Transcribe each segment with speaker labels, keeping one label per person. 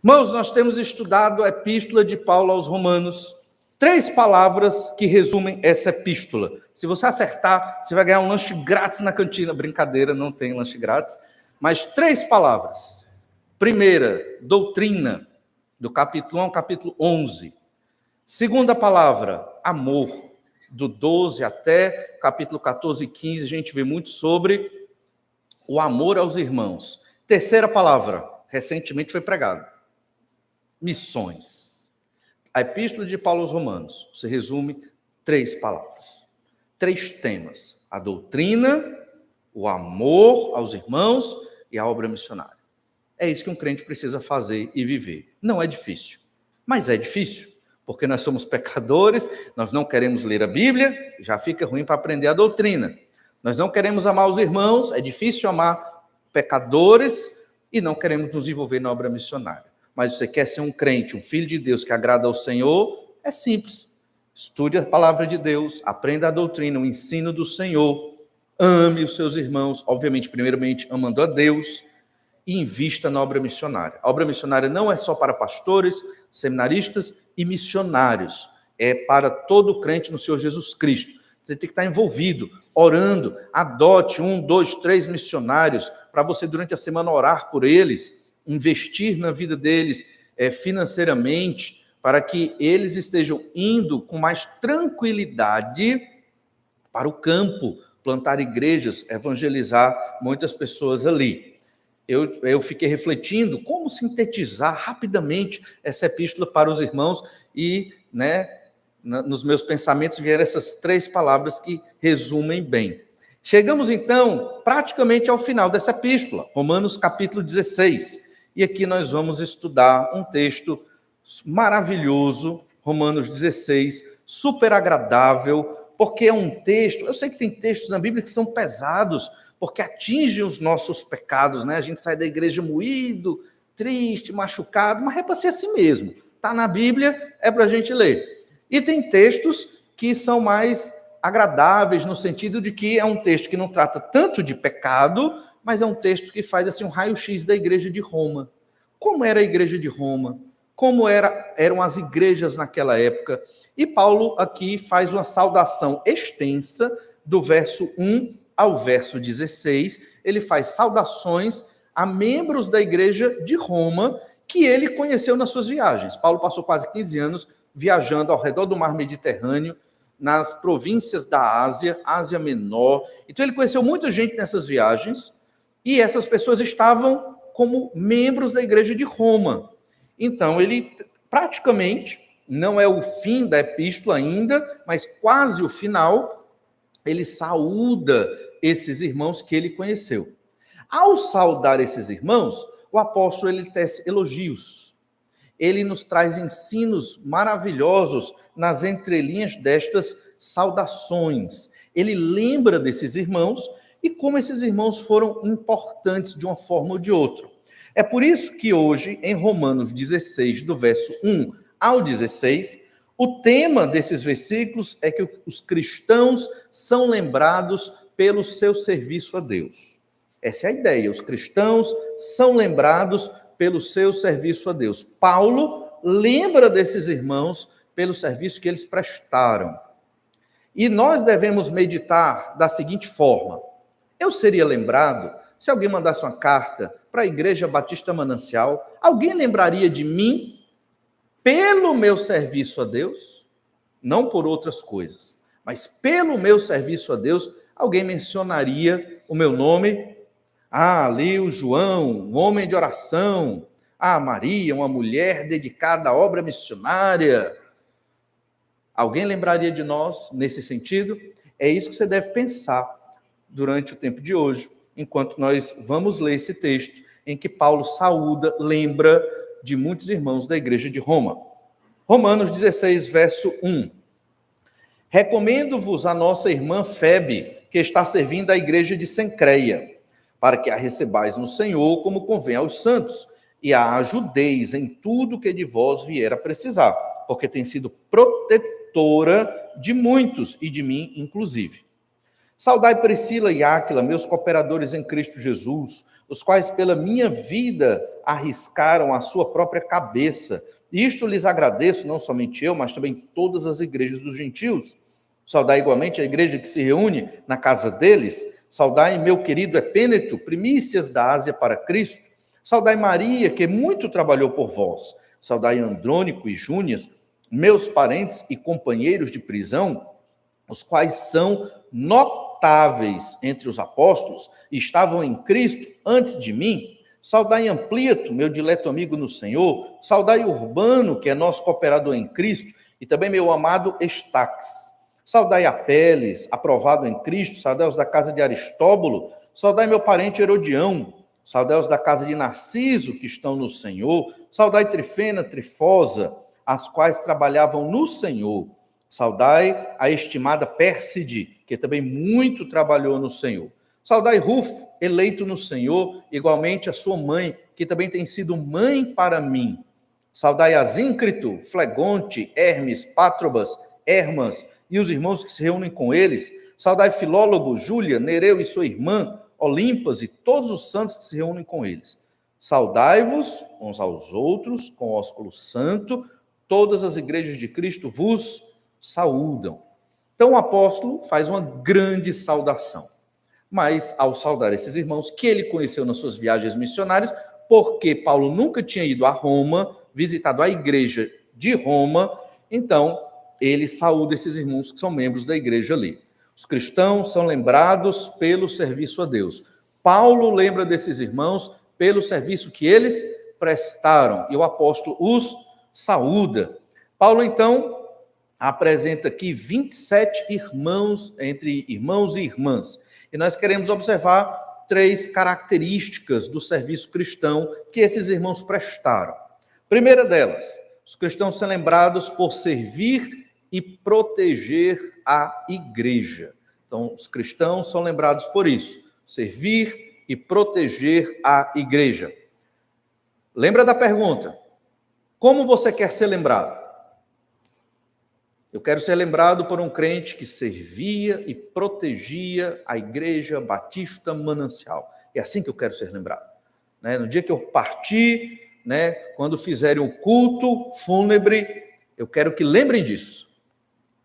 Speaker 1: Irmãos, nós temos estudado a epístola de Paulo aos Romanos. 3 palavras que resumem essa epístola. Se você acertar, você vai ganhar um lanche grátis na cantina. Brincadeira, não tem lanche grátis. Mas 3 palavras. Primeira, doutrina, do capítulo 1 ao capítulo 11. Segunda palavra, amor, do 12 até capítulo 14 e 15. A gente vê muito sobre o amor aos irmãos. Terceira palavra, recentemente foi pregado. Missões. A epístola de Paulo aos Romanos se resume 3 palavras, 3 temas: a doutrina, o amor aos irmãos e a obra missionária. É isso que um crente precisa fazer e viver. Não é difícil, mas é difícil, porque nós somos pecadores, nós não queremos ler a Bíblia, já fica ruim para aprender a doutrina. Nós não queremos amar os irmãos, é difícil amar pecadores e não queremos nos envolver na obra missionária. Mas você quer ser um crente, um filho de Deus que agrada ao Senhor, é simples. Estude a palavra de Deus, aprenda a doutrina, o ensino do Senhor, ame os seus irmãos, obviamente, primeiramente, amando a Deus, e invista na obra missionária. A obra missionária não é só para pastores, seminaristas e missionários, é para todo crente no Senhor Jesus Cristo. Você tem que estar envolvido, orando, adote 1, 2, 3 missionários, para você durante a semana orar por eles, investir na vida deles financeiramente, para que eles estejam indo com mais tranquilidade para o campo, plantar igrejas, evangelizar muitas pessoas ali. Eu fiquei refletindo como sintetizar rapidamente essa epístola para os irmãos e, nos meus pensamentos vieram essas 3 palavras que resumem bem. Chegamos, então, praticamente ao final dessa epístola, Romanos capítulo 16. E aqui nós vamos estudar um texto maravilhoso, Romanos 16, super agradável, porque é um texto, eu sei que tem textos na Bíblia que são pesados, porque atingem os nossos pecados, né? A gente sai da igreja moído, triste, machucado, mas é para ser assim mesmo. Está na Bíblia, é para a gente ler. E tem textos que são mais agradáveis, no sentido de que é um texto que não trata tanto de pecado, mas é um texto que faz assim um raio-x da igreja de Roma. Como era a igreja de Roma? Como eram as igrejas naquela época? E Paulo aqui faz uma saudação extensa do verso 1 ao verso 16. Ele faz saudações a membros da igreja de Roma que ele conheceu nas suas viagens. Paulo passou quase 15 anos viajando ao redor do mar Mediterrâneo, nas províncias da Ásia, Ásia Menor. Então ele conheceu muita gente nessas viagens, e essas pessoas estavam como membros da igreja de Roma. Então, ele praticamente, não é o fim da epístola ainda, mas quase o final, ele saúda esses irmãos que ele conheceu. Ao saudar esses irmãos, o apóstolo ele tece elogios. Ele nos traz ensinos maravilhosos nas entrelinhas destas saudações. Ele lembra desses irmãos e como esses irmãos foram importantes de uma forma ou de outra. É por isso que hoje, em Romanos 16, do verso 1 ao 16, o tema desses versículos é que os cristãos são lembrados pelo seu serviço a Deus. Essa é a ideia, os cristãos são lembrados pelo seu serviço a Deus. Paulo lembra desses irmãos pelo serviço que eles prestaram. E nós devemos meditar da seguinte forma: eu seria lembrado se alguém mandasse uma carta para a Igreja Batista Manancial, alguém lembraria de mim pelo meu serviço a Deus? Não por outras coisas, mas pelo meu serviço a Deus, alguém mencionaria o meu nome? Ah, ali o João, um homem de oração. Ah, Maria, uma mulher dedicada à obra missionária. Alguém lembraria de nós nesse sentido? É isso que você deve pensar durante o tempo de hoje, enquanto nós vamos ler esse texto em que Paulo saúda, lembra de muitos irmãos da igreja de Roma. Romanos 16, verso 1. Recomendo-vos a nossa irmã Febe, que está servindo à igreja de Cencreia, para que a recebais no Senhor como convém aos santos, e a ajudeis em tudo que de vós vier a precisar, porque tem sido protetora de muitos, e de mim inclusive. Saudai Priscila e Áquila, meus cooperadores em Cristo Jesus, os quais pela minha vida arriscaram a sua própria cabeça. Isto lhes agradeço, não somente eu, mas também todas as igrejas dos gentios. Saudai igualmente a igreja que se reúne na casa deles. Saudai meu querido Epêneto, primícias da Ásia para Cristo. Saudai Maria, que muito trabalhou por vós. Saudai Andrônico e Júnias, meus parentes e companheiros de prisão, os quais são notáveis entre os apóstolos e estavam em Cristo antes de mim. Saudai Amplíato, meu dileto amigo no Senhor. Saudai Urbano, que é nosso cooperador em Cristo, e também meu amado Estaques. Saudai Apeles, aprovado em Cristo. Saudai os da casa de Aristóbulo. Saudai meu parente Herodião. Saudai os da casa de Narciso, que estão no Senhor. Saudai Trifena, Trifosa, as quais trabalhavam no Senhor. Saudai a estimada Pérside, que também muito trabalhou no Senhor. Saudai Rufo, eleito no Senhor, igualmente a sua mãe, que também tem sido mãe para mim. Saudai Asíncrito, Flegonte, Hermes, Pátrobas, Hermas e os irmãos que se reúnem com eles. Saudai Filólogo, Júlia, Nereu e sua irmã, Olimpas e todos os santos que se reúnem com eles. Saudai-vos uns aos outros com ósculo santo. Todas as igrejas de Cristo vos saúdam. Então o apóstolo faz uma grande saudação. Mas ao saudar esses irmãos que ele conheceu nas suas viagens missionárias, porque Paulo nunca tinha ido a Roma, visitado a igreja de Roma, então ele saúda esses irmãos que são membros da igreja ali. Os cristãos são lembrados pelo serviço a Deus. Paulo lembra desses irmãos pelo serviço que eles prestaram, e o apóstolo os saúda. Paulo, então, apresenta aqui 27 irmãos, entre irmãos e irmãs. E nós queremos observar 3 características do serviço cristão que esses irmãos prestaram. Primeira delas, os cristãos são lembrados por servir e proteger a igreja. Então, os cristãos são lembrados por isso, servir e proteger a igreja. Lembra da pergunta? Como você quer ser lembrado? Eu quero ser lembrado por um crente que servia e protegia a Igreja Batista Manancial. É assim que eu quero ser lembrado. No dia que eu partir, quando fizerem o culto fúnebre, eu quero que lembrem disso.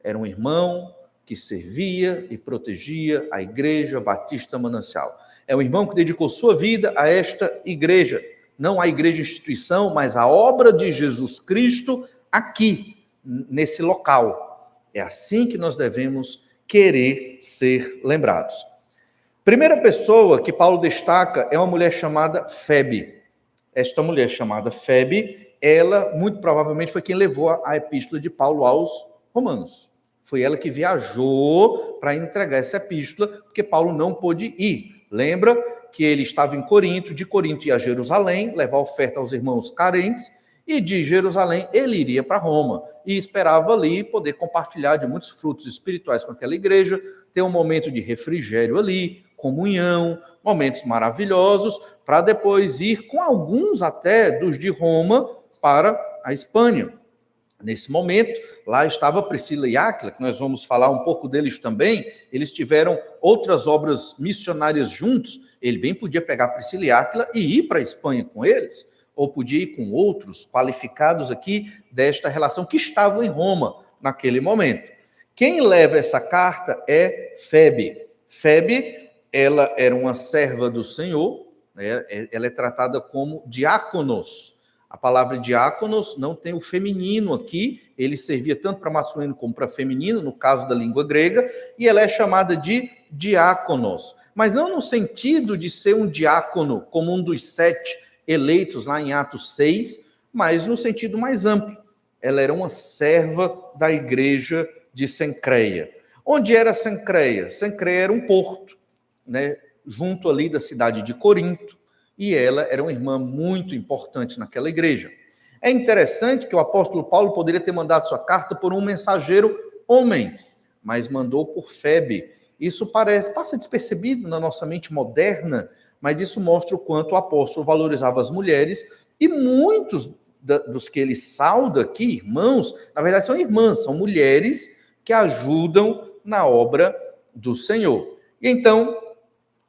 Speaker 1: Era um irmão que servia e protegia a Igreja Batista Manancial. É um irmão que dedicou sua vida a esta igreja. Não a igreja instituição, mas a obra de Jesus Cristo aqui, nesse local. É assim que nós devemos querer ser lembrados. Primeira pessoa que Paulo destaca é uma mulher chamada Febe. Esta mulher chamada Febe, ela muito provavelmente foi quem levou a epístola de Paulo aos Romanos. Foi ela que viajou para entregar essa epístola, porque Paulo não pôde ir. Lembra que ele estava em Corinto, de Corinto ia a Jerusalém, levar oferta aos irmãos carentes, e de Jerusalém ele iria para Roma e esperava ali poder compartilhar de muitos frutos espirituais com aquela igreja, ter um momento de refrigério ali, comunhão, momentos maravilhosos, para depois ir com alguns até dos de Roma para a Espanha. Nesse momento, lá estava Priscila e Áquila, que nós vamos falar um pouco deles também. Eles tiveram outras obras missionárias juntos. Ele bem podia pegar Priscila e Áquila e ir para a Espanha com eles, ou podia ir com outros qualificados aqui desta relação que estavam em Roma naquele momento. Quem leva essa carta é Febe. Febe, ela era uma serva do Senhor, ela é tratada como diáconos. A palavra diáconos não tem o feminino aqui, ele servia tanto para masculino como para feminino, no caso da língua grega, e ela é chamada de diáconos. Mas não no sentido de ser um diácono como um dos 7 eleitos lá em Atos 6, mas no sentido mais amplo. Ela era uma serva da igreja de Cencreia. Onde era Cencreia? Cencreia era um porto, junto ali da cidade de Corinto, e ela era uma irmã muito importante naquela igreja. É interessante que o apóstolo Paulo poderia ter mandado sua carta por um mensageiro homem, mas mandou por Febe. Isso passa despercebido na nossa mente moderna, mas isso mostra o quanto o apóstolo valorizava as mulheres, e muitos dos que ele sauda aqui, irmãos, na verdade são irmãs, são mulheres que ajudam na obra do Senhor. E então,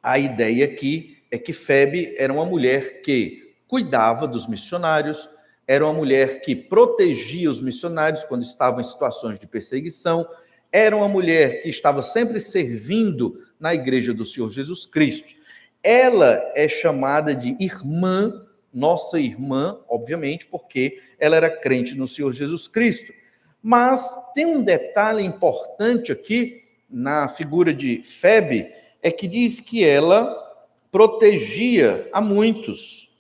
Speaker 1: a ideia aqui é que Febe era uma mulher que cuidava dos missionários, era uma mulher que protegia os missionários quando estavam em situações de perseguição, era uma mulher que estava sempre servindo na igreja do Senhor Jesus Cristo. Ela é chamada de irmã, nossa irmã, obviamente, porque ela era crente no Senhor Jesus Cristo. Mas tem um detalhe importante aqui na figura de Febe, é que diz que ela protegia a muitos,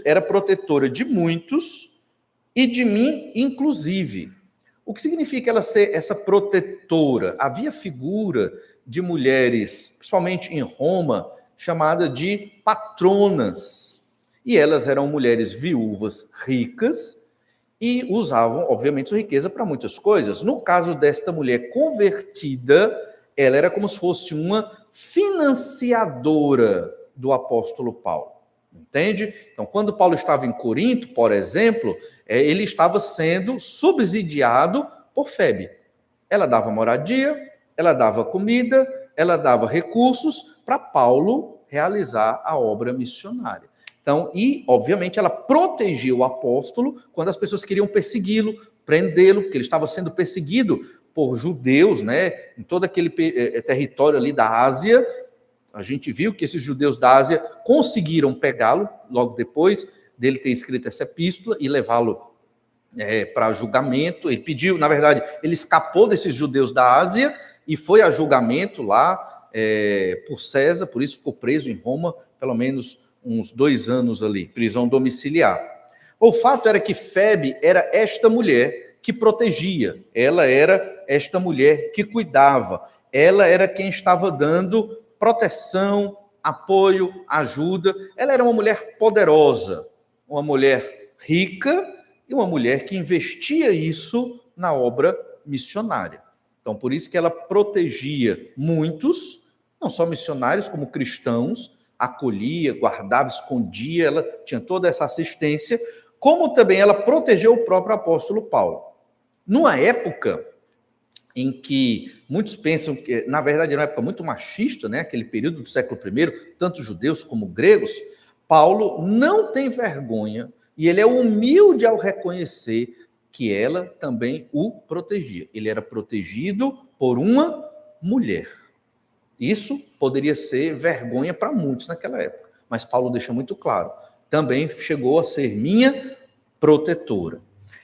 Speaker 1: era protetora de muitos e de mim, inclusive. O que significa ela ser essa protetora? Havia figura de mulheres, principalmente em Roma, chamada de patronas. E elas eram mulheres viúvas ricas e usavam, obviamente, sua riqueza para muitas coisas. No caso desta mulher convertida, ela era como se fosse uma financiadora do apóstolo Paulo. Entende? Então, quando Paulo estava em Corinto, por exemplo, ele estava sendo subsidiado por Febe. Ela dava moradia, ela dava comida, ela dava recursos para Paulo realizar a obra missionária. Então, e, obviamente, ela protegia o apóstolo quando as pessoas queriam persegui-lo, prendê-lo, porque ele estava sendo perseguido por judeus, né, em todo aquele território ali da Ásia. A gente viu que esses judeus da Ásia conseguiram pegá-lo logo depois dele ter escrito essa epístola e levá-lo para julgamento. Ele pediu, na verdade, ele escapou desses judeus da Ásia e foi a julgamento lá por César, por isso ficou preso em Roma, pelo menos uns 2 anos ali, prisão domiciliar. O fato era que Febe era esta mulher que protegia, ela era esta mulher que cuidava, ela era quem estava dando proteção, apoio, ajuda. Ela era uma mulher poderosa, uma mulher rica e uma mulher que investia isso na obra missionária. Então, por isso que ela protegia muitos, não só missionários, como cristãos, acolhia, guardava, escondia, ela tinha toda essa assistência, como também ela protegeu o próprio apóstolo Paulo. Numa época em que muitos pensam que, na verdade, era uma época muito machista, né? Aquele período do século I, tanto judeus como gregos, Paulo não tem vergonha e ele é humilde ao reconhecer que ela também o protegia. Ele era protegido por uma mulher. Isso poderia ser vergonha para muitos naquela época, mas Paulo deixa muito claro, também chegou a ser minha protetora.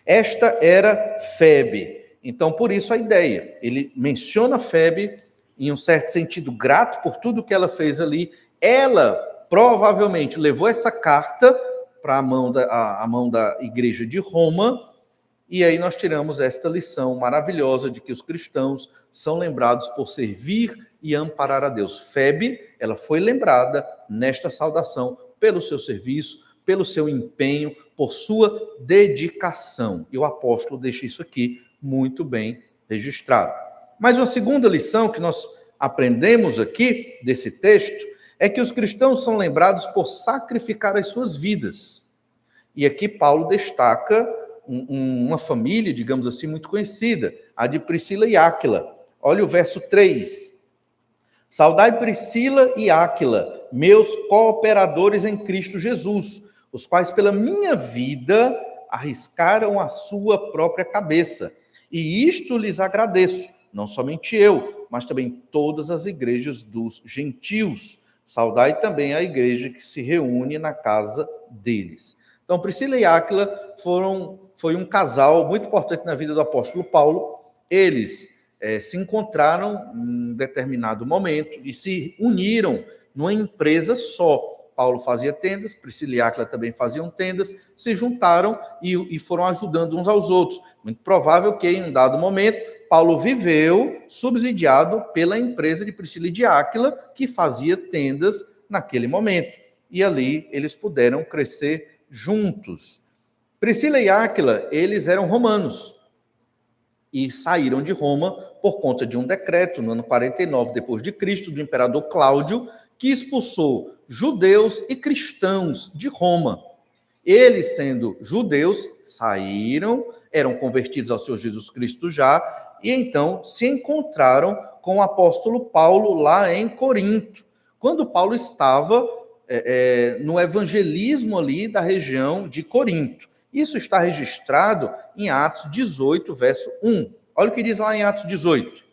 Speaker 1: Esta era Febe. Então, por isso a ideia. Ele menciona Febe, em um certo sentido, grato por tudo que ela fez ali. Ela provavelmente levou essa carta para a mão da igreja de Roma, e aí nós tiramos esta lição maravilhosa de que os cristãos são lembrados por servir e amparar a Deus. Febe, ela foi lembrada nesta saudação pelo seu serviço, pelo seu empenho, por sua dedicação. E o apóstolo deixa isso aqui muito bem registrado. Mas uma segunda lição que nós aprendemos aqui desse texto é que os cristãos são lembrados por sacrificar as suas vidas. E aqui Paulo destaca uma família, digamos assim, muito conhecida, a de Priscila e Áquila. Olha o verso 3. Saudai Priscila e Áquila, meus cooperadores em Cristo Jesus, os quais pela minha vida arriscaram a sua própria cabeça. E isto lhes agradeço, não somente eu, mas também todas as igrejas dos gentios. Saudai também a igreja que se reúne na casa deles. Então, Priscila e Áquila foi um casal muito importante na vida do apóstolo Paulo. Eles se encontraram em determinado momento e se uniram numa empresa só. Paulo fazia tendas, Priscila e Áquila também faziam tendas, se juntaram e foram ajudando uns aos outros. Muito provável que, em um dado momento, Paulo viveu subsidiado pela empresa de Priscila e de Áquila, que fazia tendas naquele momento. E ali eles puderam crescer juntos. Priscila e Áquila, eles eram romanos e saíram de Roma por conta de um decreto no ano 49 depois de Cristo do imperador Cláudio, que expulsou judeus e cristãos de Roma. Eles, sendo judeus, saíram, eram convertidos ao Senhor Jesus Cristo já, e então se encontraram com o apóstolo Paulo lá em Corinto, quando Paulo estava no evangelismo ali da região de Corinto. Isso está registrado em Atos 18, verso 1. Olha o que diz lá em Atos 18.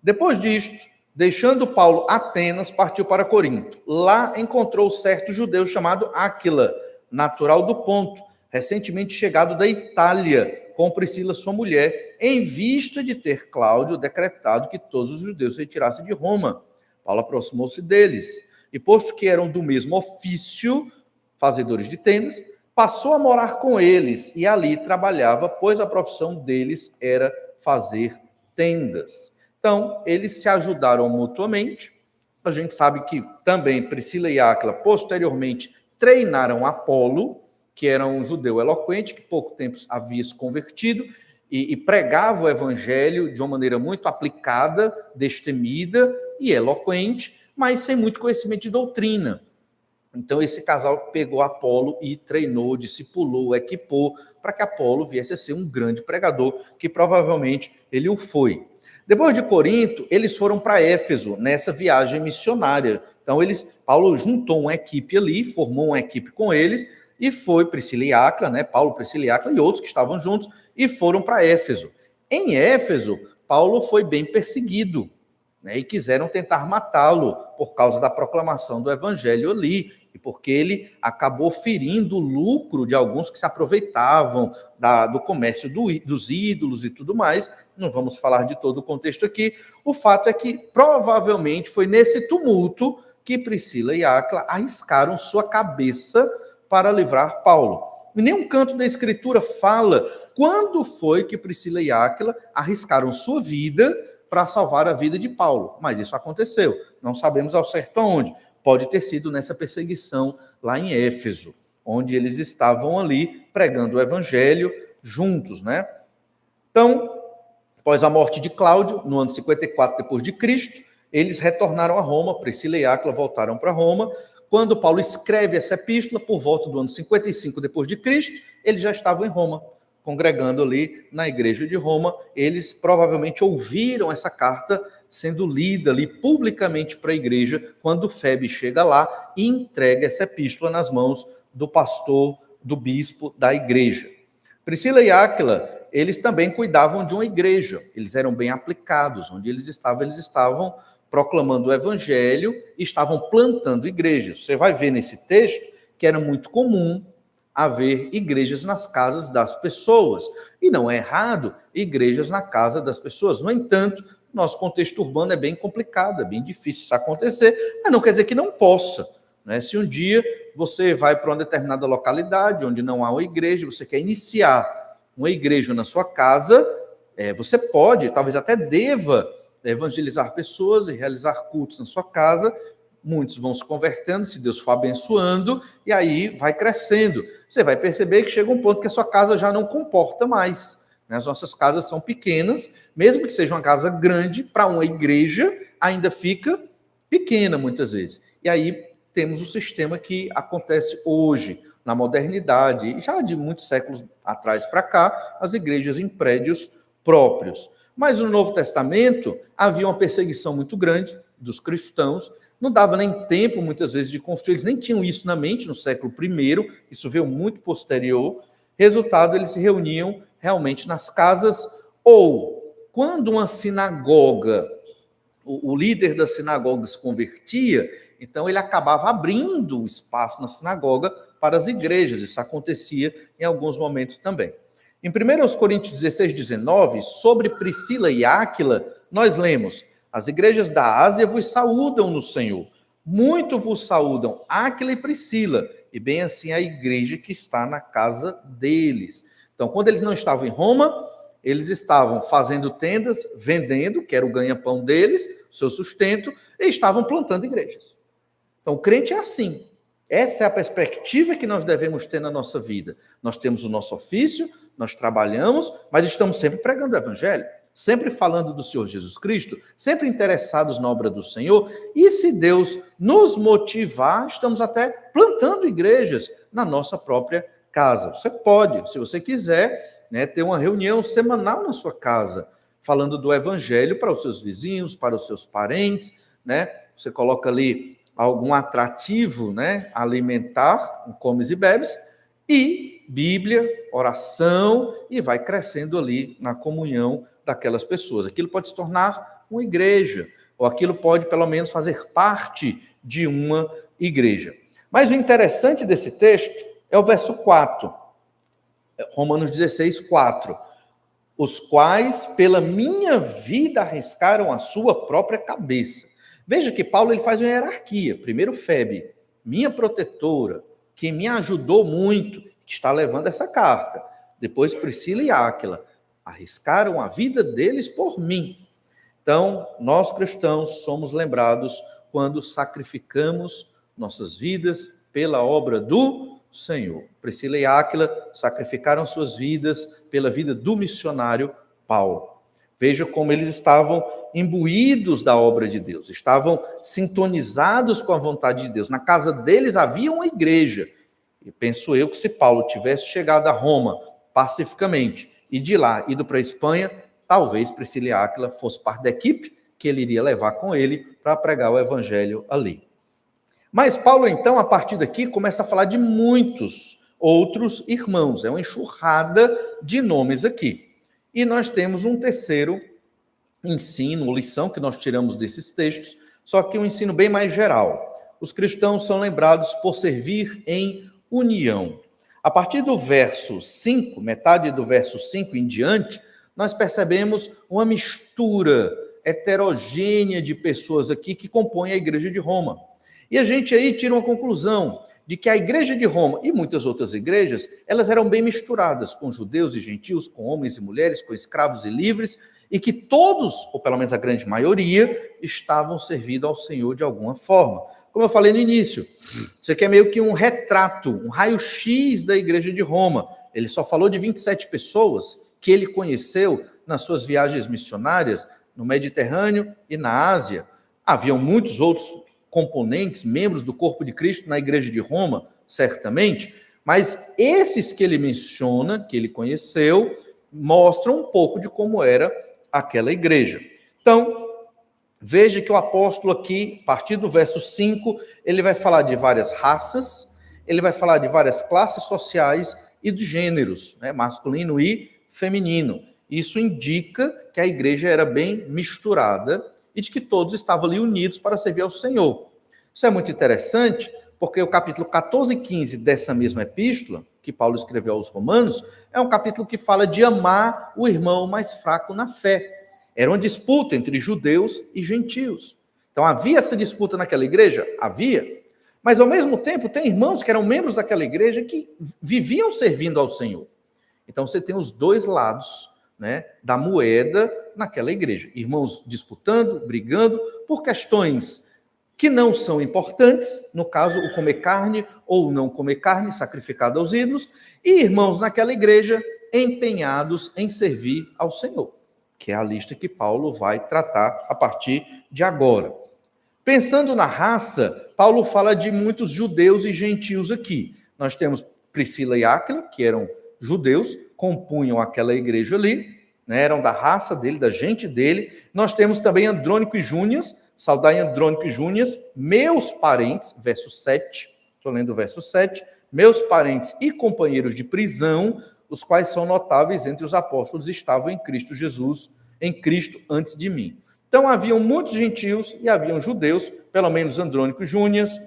Speaker 1: Depois disto, deixando Paulo Atenas, partiu para Corinto. Lá encontrou certo judeu chamado Áquila, natural do Ponto, recentemente chegado da Itália, com Priscila, sua mulher, em vista de ter Cláudio decretado que todos os judeus se retirassem de Roma. Paulo aproximou-se deles, e posto que eram do mesmo ofício, fazedores de tendas, passou a morar com eles, e ali trabalhava, pois a profissão deles era fazer tendas. Então, eles se ajudaram mutuamente. A gente sabe que também Priscila e Áquila, posteriormente, treinaram Apolo, que era um judeu eloquente, que pouco tempo havia se convertido, e pregava o evangelho de uma maneira muito aplicada, destemida e eloquente, mas sem muito conhecimento de doutrina. Então, esse casal pegou Apolo e treinou, discipulou, equipou, para que Apolo viesse a ser um grande pregador, que provavelmente ele o foi. Depois de Corinto, eles foram para Éfeso, nessa viagem missionária. Então, Paulo juntou uma equipe ali, formou uma equipe com eles, e foi Priscila e Áquila, né? Paulo, Priscila e Áquila e outros que estavam juntos, e foram para Éfeso. Em Éfeso, Paulo foi bem perseguido, né? E quiseram tentar matá-lo por causa da proclamação do evangelho ali, e porque ele acabou ferindo o lucro de alguns que se aproveitavam do comércio dos ídolos e tudo mais. Não vamos falar de todo o contexto aqui. O fato é que, provavelmente, foi nesse tumulto que Priscila e Áquila arriscaram sua cabeça para livrar Paulo. Em nenhum canto da Escritura fala quando foi que Priscila e Áquila arriscaram sua vida para salvar a vida de Paulo. Mas isso aconteceu. Não sabemos ao certo aonde. Pode ter sido nessa perseguição lá em Éfeso, onde eles estavam ali pregando o evangelho juntos, né? Então, após a morte de Cláudio, no ano 54 depois de Cristo, eles retornaram a Roma, Priscila e Áquila voltaram para Roma. Quando Paulo escreve essa epístola, por volta do ano 55 depois de Cristo, eles já estavam em Roma, congregando ali na igreja de Roma. Eles provavelmente ouviram essa carta sendo lida ali publicamente para a igreja, quando Febe chega lá e entrega essa epístola nas mãos do pastor, do bispo da igreja. Priscila e Áquila, eles também cuidavam de uma igreja, eles eram bem aplicados, onde eles estavam proclamando o evangelho e estavam plantando igrejas. Você vai ver nesse texto que era muito comum haver igrejas nas casas das pessoas, e não é errado igrejas na casa das pessoas. No entanto, nosso contexto urbano é bem complicado, é bem difícil isso acontecer, mas não quer dizer que não possa, né? Se um dia você vai para uma determinada localidade onde não há uma igreja, você quer iniciar uma igreja na sua casa, você pode, talvez até deva evangelizar pessoas e realizar cultos na sua casa. Muitos vão se convertendo, se Deus for abençoando, e aí vai crescendo. Você vai perceber que chega um ponto que a sua casa já não comporta mais. As nossas casas são pequenas, mesmo que seja uma casa grande, para uma igreja ainda fica pequena muitas vezes. E aí temos o sistema que acontece hoje, na modernidade, já de muitos séculos atrás para cá, as igrejas em prédios próprios. Mas no Novo Testamento havia uma perseguição muito grande dos cristãos, não dava nem tempo, muitas vezes, de construir, eles nem tinham isso na mente no século I, isso veio muito posterior. Resultado, eles se reuniam realmente nas casas, ou quando uma sinagoga, o líder da sinagoga se convertia, então ele acabava abrindo o espaço na sinagoga para as igrejas. Isso acontecia em alguns momentos também. Em 1 Coríntios 16, 19, sobre Priscila e Áquila, nós lemos: as igrejas da Ásia vos saúdam no Senhor. Muito vos saúdam Áquila e Priscila, e bem assim a igreja que está na casa deles. Então, quando eles não estavam em Roma, eles estavam fazendo tendas, vendendo, que era o ganha-pão deles, o seu sustento, e estavam plantando igrejas. Então, o crente é assim. Essa é a perspectiva que nós devemos ter na nossa vida. Nós temos o nosso ofício, nós trabalhamos, mas estamos sempre pregando o evangelho, sempre falando do Senhor Jesus Cristo, sempre interessados na obra do Senhor, e se Deus nos motivar, estamos até plantando igrejas na nossa própria casa. Você pode, se você quiser, ter uma reunião semanal na sua casa, falando do evangelho para os seus vizinhos, para os seus parentes, Você coloca ali algum atrativo, né, alimentar, comes e bebes, e Bíblia, oração, e vai crescendo ali na comunhão daquelas pessoas. Aquilo pode se tornar uma igreja, ou aquilo pode, pelo menos, fazer parte de uma igreja. Mas o interessante desse texto é o verso 4, Romanos 16, 4. Os quais, pela minha vida, arriscaram a sua própria cabeça. Veja que Paulo ele faz uma hierarquia. Primeiro, Febe, minha protetora, que me ajudou muito, que está levando essa carta. Depois, Priscila e Áquila, arriscaram a vida deles por mim. Então, nós cristãos somos lembrados quando sacrificamos nossas vidas pela obra do Senhor. Priscila e Áquila sacrificaram suas vidas pela vida do missionário Paulo. Veja como eles estavam imbuídos da obra de Deus, estavam sintonizados com a vontade de Deus. Na casa deles havia uma igreja. E penso eu que se Paulo tivesse chegado a Roma pacificamente e de lá ido para a Espanha, talvez Priscila e Áquila fosse parte da equipe que ele iria levar com ele para pregar o evangelho ali. Mas Paulo, então, a partir daqui, começa a falar de muitos outros irmãos. É uma enxurrada de nomes aqui. E nós temos um terceiro ensino, lição que nós tiramos desses textos, só que um ensino bem mais geral. Os cristãos são lembrados por servir em união. A partir do verso 5, metade do verso 5 em diante, nós percebemos uma mistura heterogênea de pessoas aqui que compõem a igreja de Roma. E a gente aí tira uma conclusão de que a igreja de Roma e muitas outras igrejas, elas eram bem misturadas, com judeus e gentios, com homens e mulheres, com escravos e livres, e que todos, ou pelo menos a grande maioria, estavam servindo ao Senhor de alguma forma. Como eu falei no início, isso aqui é meio que um retrato, um raio-x da igreja de Roma. Ele só falou de 27 pessoas que ele conheceu nas suas viagens missionárias no Mediterrâneo e na Ásia. Haviam muitos outros componentes, membros do corpo de Cristo na igreja de Roma, certamente, mas esses que ele menciona, que ele conheceu, mostram um pouco de como era aquela igreja. Então, veja que o apóstolo aqui, a partir do verso 5, ele vai falar de várias raças, ele vai falar de várias classes sociais e de gêneros, né, masculino e feminino. Isso indica que a igreja era bem misturada e de que todos estavam ali unidos para servir ao Senhor. Isso é muito interessante, porque o capítulo 14 e 15 dessa mesma epístola, que Paulo escreveu aos Romanos, é um capítulo que fala de amar o irmão mais fraco na fé. Era uma disputa entre judeus e gentios. Então havia essa disputa naquela igreja? Havia. Mas ao mesmo tempo tem irmãos que eram membros daquela igreja que viviam servindo ao Senhor. Então você tem os dois lados, né, da moeda naquela igreja. Irmãos disputando, brigando por questões que não são importantes, no caso, o comer carne ou não comer carne, sacrificado aos ídolos, e irmãos naquela igreja empenhados em servir ao Senhor, que é a lista que Paulo vai tratar a partir de agora. Pensando na raça, Paulo fala de muitos judeus e gentios aqui. Nós temos Priscila e Áquila, que eram judeus, compunham aquela igreja ali, né, eram da raça dele, da gente dele. Nós temos também Andrônico e Júnias, saudai Andrônico e Júnias, meus parentes, verso 7, estou lendo o verso 7, meus parentes e companheiros de prisão, os quais são notáveis entre os apóstolos, estavam em Cristo Jesus, em Cristo antes de mim. Então haviam muitos gentios e haviam judeus, pelo menos Andrônico e Júnias,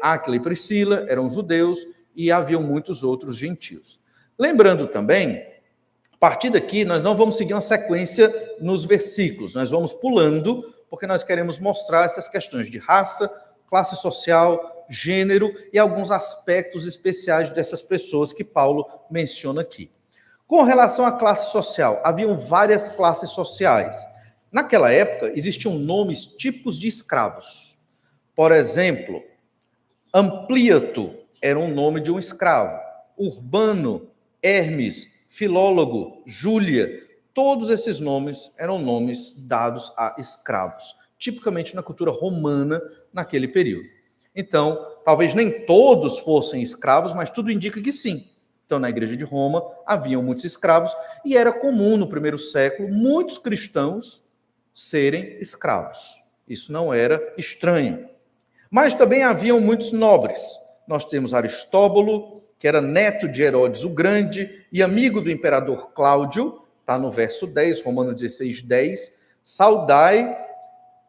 Speaker 1: Áquila e Priscila eram judeus e haviam muitos outros gentios. Lembrando também, a partir daqui nós não vamos seguir uma sequência nos versículos, nós vamos pulando, porque nós queremos mostrar essas questões de raça, classe social, gênero e alguns aspectos especiais dessas pessoas que Paulo menciona aqui. Com relação à classe social, haviam várias classes sociais. Naquela época, existiam nomes típicos de escravos. Por exemplo, Amplíato era um nome de um escravo. Urbano, Hermes, Filólogo, Júlia, todos esses nomes eram nomes dados a escravos, tipicamente na cultura romana naquele período. Então, talvez nem todos fossem escravos, mas tudo indica que sim. Então, na igreja de Roma, haviam muitos escravos e era comum no primeiro século muitos cristãos serem escravos. Isso não era estranho. Mas também haviam muitos nobres. Nós temos Aristóbulo, que era neto de Herodes o Grande e amigo do imperador Cláudio, está no verso 10, Romanos 16, 10. Saudai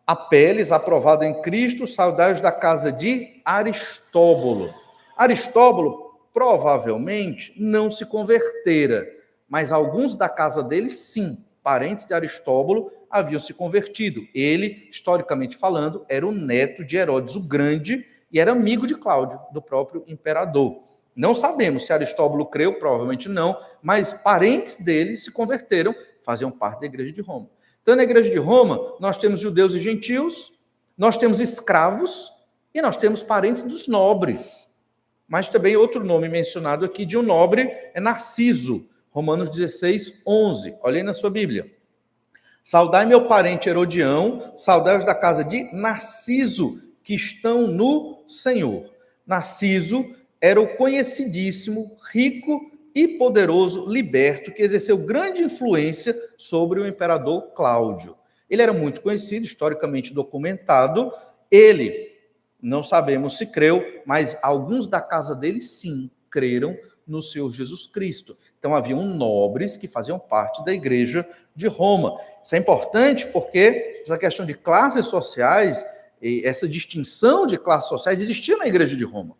Speaker 1: Apeles, aprovado em Cristo, saudai da casa de Aristóbulo. Aristóbulo provavelmente não se convertera, mas alguns da casa dele, sim, parentes de Aristóbulo, haviam se convertido. Ele, historicamente falando, era o neto de Herodes o Grande e era amigo de Cláudio, do próprio imperador. Não sabemos se Aristóbulo creu, provavelmente não, mas parentes dele se converteram, faziam parte da igreja de Roma. Então, na igreja de Roma, nós temos judeus e gentios, nós temos escravos e nós temos parentes dos nobres. Mas também outro nome mencionado aqui de um nobre é Narciso, Romanos 16, 11. Olhem na sua Bíblia. Saudai meu parente Herodião, saudai os da casa de Narciso, que estão no Senhor. Narciso era o conhecidíssimo, rico e poderoso liberto que exerceu grande influência sobre o imperador Cláudio. Ele era muito conhecido, historicamente documentado. Ele, não sabemos se creu, mas alguns da casa dele sim creram no Senhor Jesus Cristo. Então, haviam nobres que faziam parte da igreja de Roma. Isso é importante porque essa questão de classes sociais, essa distinção de classes sociais existia na igreja de Roma.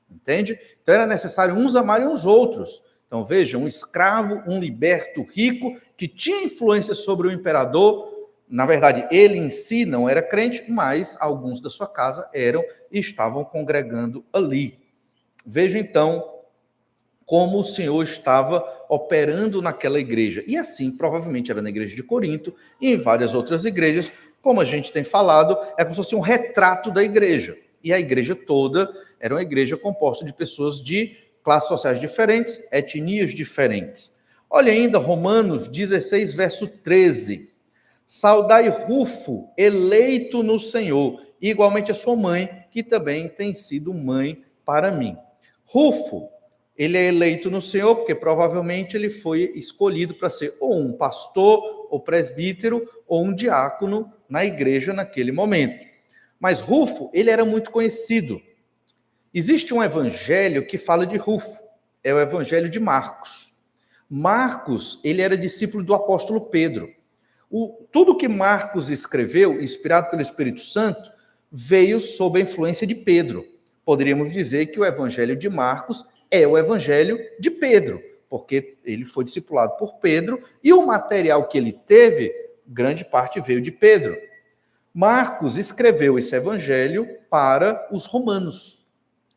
Speaker 1: Entende? Então, era necessário uns amarem uns outros. Então, veja, um escravo, um liberto rico, que tinha influência sobre o imperador. Na verdade, ele em si não era crente, mas alguns da sua casa eram e estavam congregando ali. Veja, então, como o Senhor estava operando naquela igreja. E assim, provavelmente, era na igreja de Corinto e em várias outras igrejas. Como a gente tem falado, é como se fosse um retrato da igreja. E a igreja toda era uma igreja composta de pessoas de classes sociais diferentes, etnias diferentes. Olha ainda Romanos 16, verso 13. Saudai Rufo, eleito no Senhor, e igualmente a sua mãe, que também tem sido mãe para mim. Rufo, ele é eleito no Senhor porque provavelmente ele foi escolhido para ser ou um pastor, ou presbítero, ou um diácono na igreja naquele momento. Mas Rufo, ele era muito conhecido. Existe um evangelho que fala de Rufo, é o evangelho de Marcos. Marcos, ele era discípulo do apóstolo Pedro. Tudo que Marcos escreveu, inspirado pelo Espírito Santo, veio sob a influência de Pedro. Poderíamos dizer que o evangelho de Marcos é o evangelho de Pedro, porque ele foi discipulado por Pedro e o material que ele teve, grande parte veio de Pedro. Marcos escreveu esse evangelho para os romanos.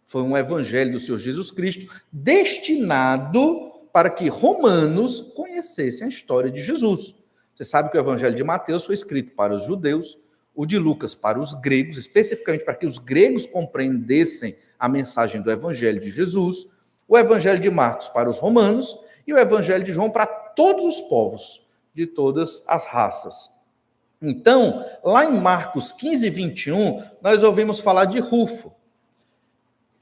Speaker 1: Foi um evangelho do Senhor Jesus Cristo destinado para que romanos conhecessem a história de Jesus. Você sabe que o evangelho de Mateus foi escrito para os judeus, o de Lucas para os gregos, especificamente para que os gregos compreendessem a mensagem do evangelho de Jesus, o evangelho de Marcos para os romanos e o evangelho de João para todos os povos, de todas as raças. Então, lá em Marcos 15, 21, nós ouvimos falar de Rufo.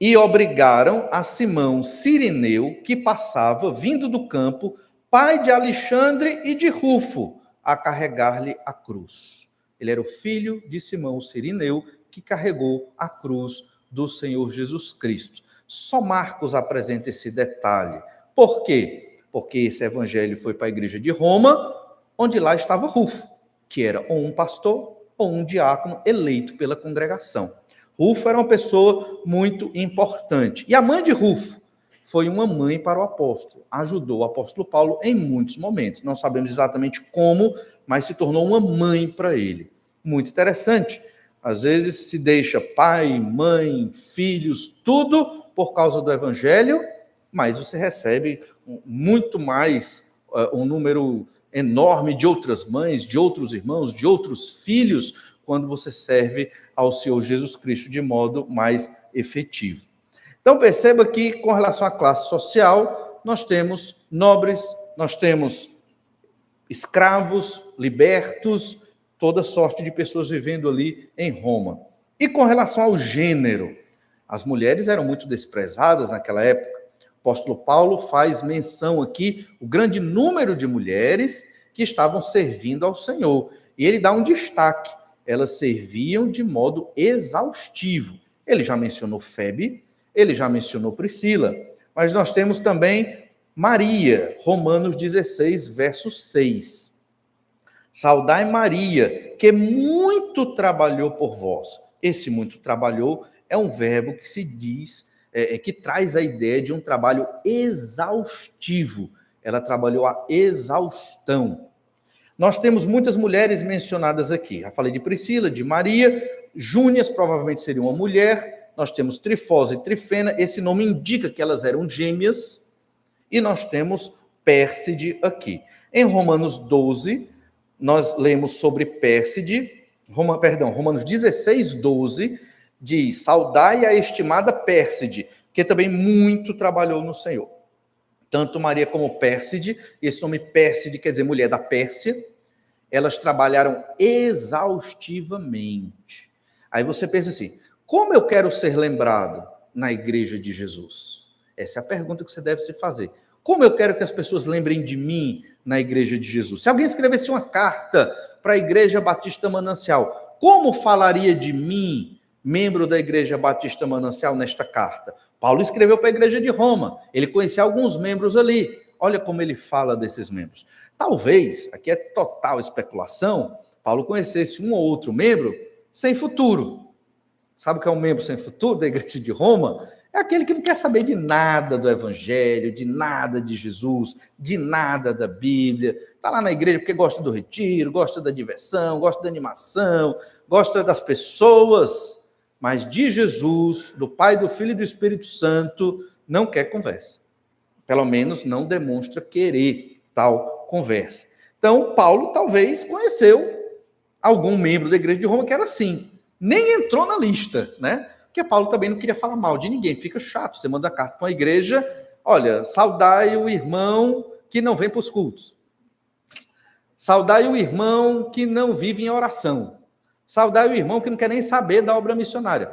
Speaker 1: E obrigaram a Simão Cirineu, que passava, vindo do campo, pai de Alexandre e de Rufo, a carregar-lhe a cruz. Ele era o filho de Simão Cirineu, que carregou a cruz do Senhor Jesus Cristo. Só Marcos apresenta esse detalhe. Por quê? Porque esse evangelho foi para a igreja de Roma, onde lá estava Rufo, que era ou um pastor ou um diácono eleito pela congregação. Rufo era uma pessoa muito importante. E a mãe de Rufo foi uma mãe para o apóstolo. Ajudou o apóstolo Paulo em muitos momentos. Não sabemos exatamente como, mas se tornou uma mãe para ele. Muito interessante. Às vezes se deixa pai, mãe, filhos, tudo por causa do evangelho, mas você recebe muito mais, um número enorme de outras mães, de outros irmãos, de outros filhos, quando você serve ao Senhor Jesus Cristo de modo mais efetivo. Então perceba que com relação à classe social, nós temos nobres, nós temos escravos, libertos, toda sorte de pessoas vivendo ali em Roma. E com relação ao gênero, as mulheres eram muito desprezadas naquela época. O apóstolo Paulo faz menção aqui o grande número de mulheres que estavam servindo ao Senhor. E ele dá um destaque. elas serviam de modo exaustivo. Ele já mencionou Febe, ele já mencionou Priscila, mas nós temos também Maria, Romanos 16, verso 6. Saudai Maria, que muito trabalhou por vós. Esse muito trabalhou é um verbo que se diz, que traz a ideia de um trabalho exaustivo. Ela trabalhou a exaustão. Nós temos muitas mulheres mencionadas aqui. Já falei de Priscila, de Maria, Júnias provavelmente seria uma mulher. Nós temos Trifosa e Trifena, esse nome indica que elas eram gêmeas. E nós temos Pérside aqui. Em Romanos 12, nós lemos sobre Pérside, Romanos 16, 12, diz: saudai a estimada Pérside, que também muito trabalhou no Senhor. Tanto Maria como Pérside, esse nome Pérside quer dizer mulher da Pérsia, elas trabalharam exaustivamente. Aí você pensa assim, como eu quero ser lembrado na igreja de Jesus? Essa é a pergunta que você deve se fazer. Como eu quero que as pessoas lembrem de mim na igreja de Jesus? Se alguém escrevesse uma carta para a Igreja Batista Manancial, como falaria de mim, membro da Igreja Batista Manancial, nesta carta? Paulo escreveu para a igreja de Roma, ele conhecia alguns membros ali, olha como ele fala desses membros. Talvez, aqui é total especulação, Paulo conhecesse um ou outro membro sem futuro. Sabe o que é um membro sem futuro da igreja de Roma? É aquele que não quer saber de nada do Evangelho, de nada de Jesus, de nada da Bíblia. Está lá na igreja porque gosta do retiro, gosta da diversão, gosta da animação, gosta das pessoas, mas de Jesus, do Pai, do Filho e do Espírito Santo, não quer conversa. Pelo menos não demonstra querer tal conversa. Então, Paulo talvez conheceu algum membro da igreja de Roma que era assim. Nem entrou na lista, né? Porque Paulo também não queria falar mal de ninguém. Fica chato, você manda carta para uma igreja, olha, saudai o irmão que não vem para os cultos. Saudai o irmão que não vive em oração. Saudai o irmão que não quer nem saber da obra missionária.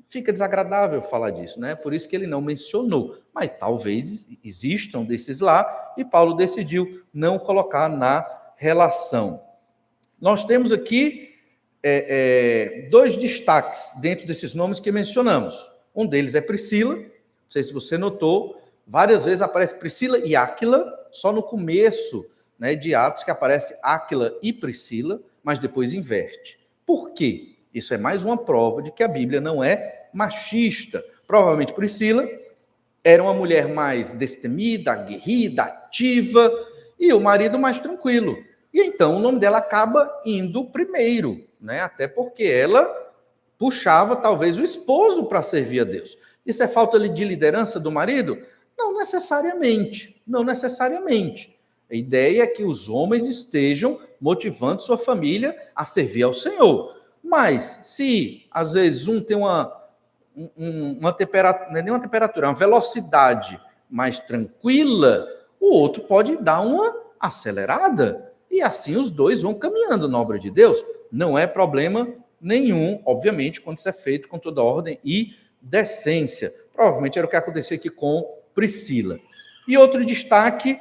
Speaker 1: Fica desagradável falar disso, né? Por isso que ele não mencionou. Mas talvez existam desses lá e Paulo decidiu não colocar na relação. Nós temos aqui dois destaques dentro desses nomes que mencionamos. Um deles é Priscila. Não sei se você notou, várias vezes aparece Priscila e Áquila, só no começo, né, de Atos que aparece Áquila e Priscila, mas depois inverte. Por quê? Isso é mais uma prova de que a Bíblia não é machista. Provavelmente Priscila era uma mulher mais destemida, aguerrida, ativa, e o marido mais tranquilo. E então o nome dela acaba indo primeiro, né? Até porque ela puxava talvez o esposo para servir a Deus. Isso é falta de liderança do marido? Não necessariamente, não necessariamente. A ideia é que os homens estejam motivando sua família a servir ao Senhor. Mas se, às vezes, um tem uma temperatura, não é nem uma temperatura, uma velocidade mais tranquila, o outro pode dar uma acelerada. E assim os dois vão caminhando na obra de Deus. Não é problema nenhum, obviamente, quando isso é feito com toda ordem e decência. Provavelmente era o que aconteceu aqui com Priscila. E outro destaque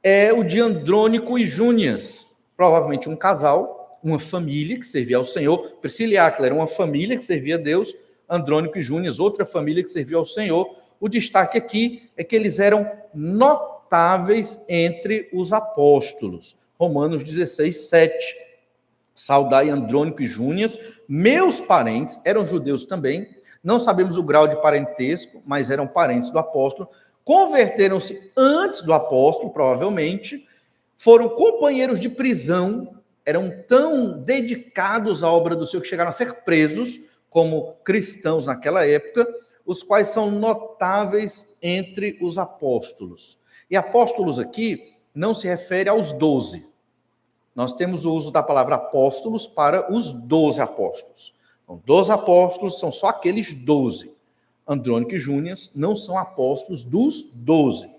Speaker 1: é o de Andrônico e Júnias. Provavelmente um casal, uma família que servia ao Senhor. Priscila e Áquila era uma família que servia a Deus. Andrônico e Júnias, outra família que servia ao Senhor. O destaque aqui é que eles eram notáveis entre os apóstolos. Romanos 16, 7. Saudai Andrônico e Júnias, meus parentes, eram judeus também, não sabemos o grau de parentesco, mas eram parentes do apóstolo, converteram-se antes do apóstolo, provavelmente, foram companheiros de prisão, eram tão dedicados à obra do Senhor que chegaram a ser presos como cristãos naquela época, os quais são notáveis entre os apóstolos. E apóstolos aqui não se refere aos 12. Nós temos o uso da palavra apóstolos para os 12 apóstolos. Então, 12 apóstolos são só aqueles 12. Andrônico e Júnias não são apóstolos dos 12.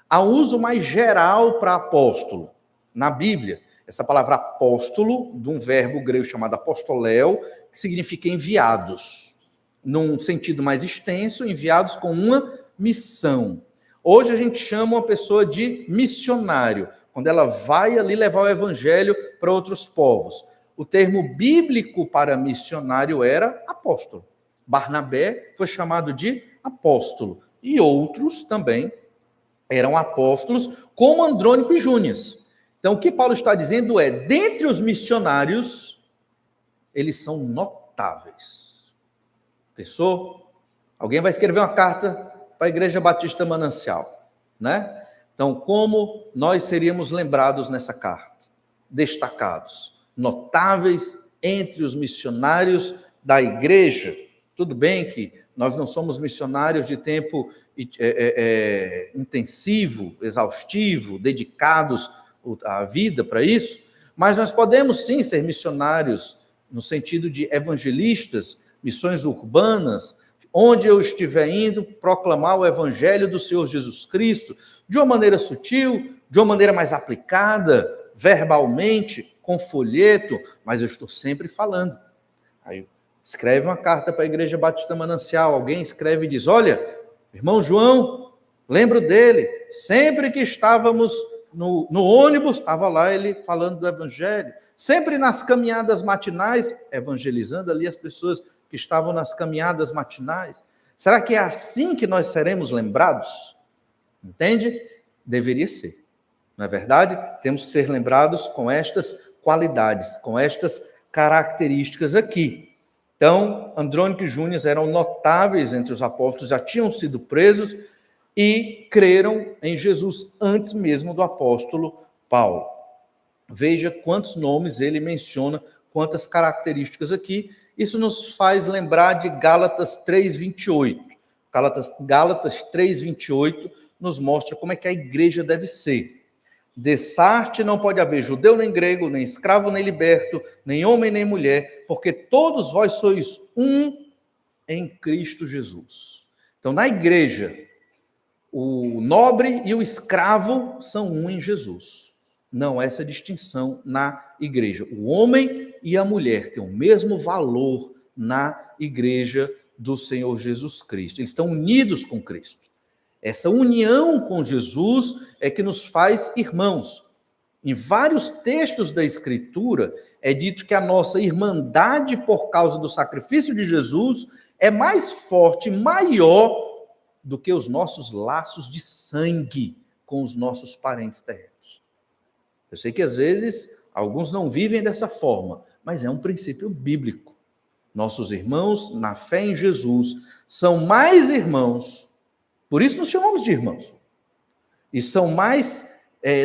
Speaker 1: Há uso mais geral para apóstolo. Na Bíblia, essa palavra apóstolo, de um verbo grego chamado apostoléu, que significa enviados. Num sentido mais extenso, enviados com uma missão. Hoje a gente chama uma pessoa de missionário, quando ela vai ali levar o evangelho para outros povos. o termo bíblico para missionário era apóstolo. Barnabé foi chamado de apóstolo. E outros também eram apóstolos, como Andrônico e Júnias. Então, o que Paulo está dizendo é, dentre os missionários, eles são notáveis. Pensou? Alguém vai escrever uma carta para a Igreja Batista Manancial, né? Então, como nós seríamos lembrados nessa carta? Destacados, notáveis entre os missionários da igreja. Tudo bem que nós não somos missionários de tempo intensivo, exaustivo, dedicados à vida para isso, mas nós podemos sim ser missionários no sentido de evangelistas, missões urbanas, onde eu estiver indo proclamar o evangelho do Senhor Jesus Cristo, de uma maneira sutil, de uma maneira mais aplicada, verbalmente, com folheto, mas eu estou sempre falando. Aí escreve uma carta para a Igreja Batista Manancial, alguém escreve e diz, olha, irmão João, lembro dele, sempre que estávamos no ônibus, estava lá ele falando do evangelho, sempre nas caminhadas matinais, evangelizando ali as pessoas que estavam nas caminhadas matinais. Será que é assim que nós seremos lembrados? Entende? Deveria ser. Não é verdade? Temos que ser lembrados com estas qualidades, com estas características aqui. Então, Andrônico e Júnias eram notáveis entre os apóstolos, já tinham sido presos e creram em Jesus antes mesmo do apóstolo Paulo. Veja quantos nomes ele menciona, quantas características aqui. Isso nos faz lembrar de Gálatas 3:28. Gálatas 3:28 nos mostra como é que a igreja deve ser. Dessarte não pode haver judeu nem grego, nem escravo nem liberto, nem homem nem mulher, porque todos vós sois um em Cristo Jesus. Então, na igreja, o nobre e o escravo são um em Jesus. Não há essa distinção na igreja. O homem e a mulher têm o mesmo valor na igreja do Senhor Jesus Cristo. Eles estão unidos com Cristo. Essa união com Jesus é que nos faz irmãos. Em vários textos da Escritura é dito que a nossa irmandade por causa do sacrifício de Jesus é mais forte, maior do que os nossos laços de sangue com os nossos parentes terrenos. Eu sei que às vezes alguns não vivem dessa forma, mas é um princípio bíblico. Nossos irmãos na fé em Jesus são mais irmãos. Por isso nos chamamos de irmãos. E são mais